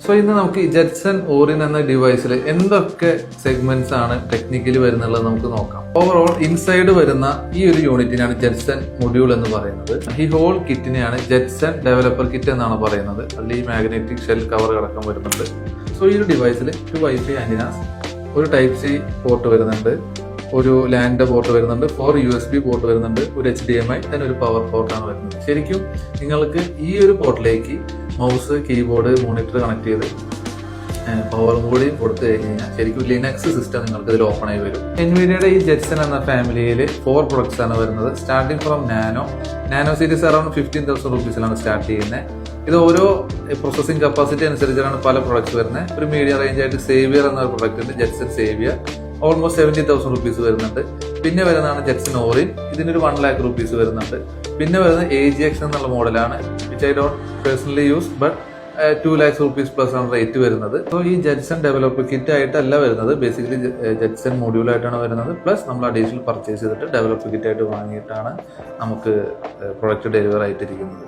So ഇന്ന് നമുക്ക് Jetson ഓറിൻ എന്ന ഡിവൈസിൽ എന്തൊക്കെ സെഗ്മെന്റ്സ് ആണ് ടെക്നിക്കലി വരുന്നുള്ളത് നമുക്ക് നോക്കാം. ഓവറോൾ ഇൻസൈഡ് വരുന്ന ഈ ഒരു യൂണിറ്റിനാണ് ജെറ്റ്സൺ മൊഡ്യൂൾ എന്ന് പറയുന്നത്. ഈ ഹോൾ കിറ്റിനെയാണ് ജെറ്റ്സൺ ഡെവലപ്പർ കിറ്റ് എന്നാണ് പറയുന്നത്. അതിൽ ഈ മാഗ്നറ്റിക് ഷെൽ കവർ അടക്കം വരുന്നുണ്ട്. സോ ഈ ഒരു ഡിവൈസിൽ 2 വൈഫൈ ആന്റിനാസ്, ഒരു ടൈപ്പ് സി പോർട്ട് വരുന്നുണ്ട്, ഒരു ലാൻഡ് പോർട്ട് വരുന്നുണ്ട്, 4 USB പോർട്ട് വരുന്നുണ്ട്, ഒരു HDMI, then ഒരു പവർ പോർട്ടാണ് വരുന്നത്. ശരിക്കും നിങ്ങൾക്ക് ഈ ഒരു പോർട്ടിലേക്ക് മൗസ്, കീബോർഡ്, മോണിറ്റർ കണക്ട് ചെയ്ത് പവറും കൂടി കൊടുത്തു കഴിഞ്ഞാൽ ശരിക്കും ലിനക്സ് സിസ്റ്റം നിങ്ങൾക്ക് ഇതിൽ ഓപ്പൺ ആയി വരും. എൻവിഡിയയുടെ ഈ ജെറ്റ്സൺ എന്ന ഫാമിലിയിൽ 4 പ്രൊഡക്ട്സ് ആണ് വരുന്നത്. Starting from nano series around 15,000 റുപ്പീസിലാണ് സ്റ്റാർട്ട് ചെയ്യുന്നത്. ഇത് ഓരോ പ്രോസസിംഗ് കപ്പാസിറ്റി അനുസരിച്ചാണ് പല പ്രൊഡക്ട്സ് വരുന്നത്. ഒരു മീഡിയം റേഞ്ച് ആയിട്ട് സേവിയർ എന്ന ഒരു പ്രൊഡക്റ്റ് ഉണ്ട്, ജെറ്റ്സൺ സേവിയർ, ഓൾമോസ്റ്റ് 70,000 റുപ്പീസ് വരുന്നുണ്ട്. പിന്നെ വരുന്നതാണ് ജെറ്റ്സൺ ഓറിൻ, ഇതിനൊരു 1 lakh റുപ്പീസ് വരുന്നുണ്ട്. പിന്നെ വരുന്നത് AGX എന്നുള്ള മോഡലാണ്, which I don't personally use, but 2 lakhs rupees plus ആണ് റേറ്റ് വരുന്നത്. സോ ഈ ജെറ്റ്സൺ ഡെവലപ്പർ കിറ്റ് ആയിട്ടല്ല വരുന്നത്, ബേസിക്കലി ജെറ്റ്സൺ മൊഡ്യൂളായിട്ടാണ് വരുന്നത്. പ്ലസ് നമ്മൾ അഡീഷണൽ പർച്ചേസ് ചെയ്തിട്ട് ഡെവലപ്പർ കിറ്റ് ആയിട്ട് വാങ്ങിയിട്ടാണ് നമുക്ക് പ്രൊഡക്റ്റ് ഡെലിവർ ആയിട്ടിരിക്കുന്നത്.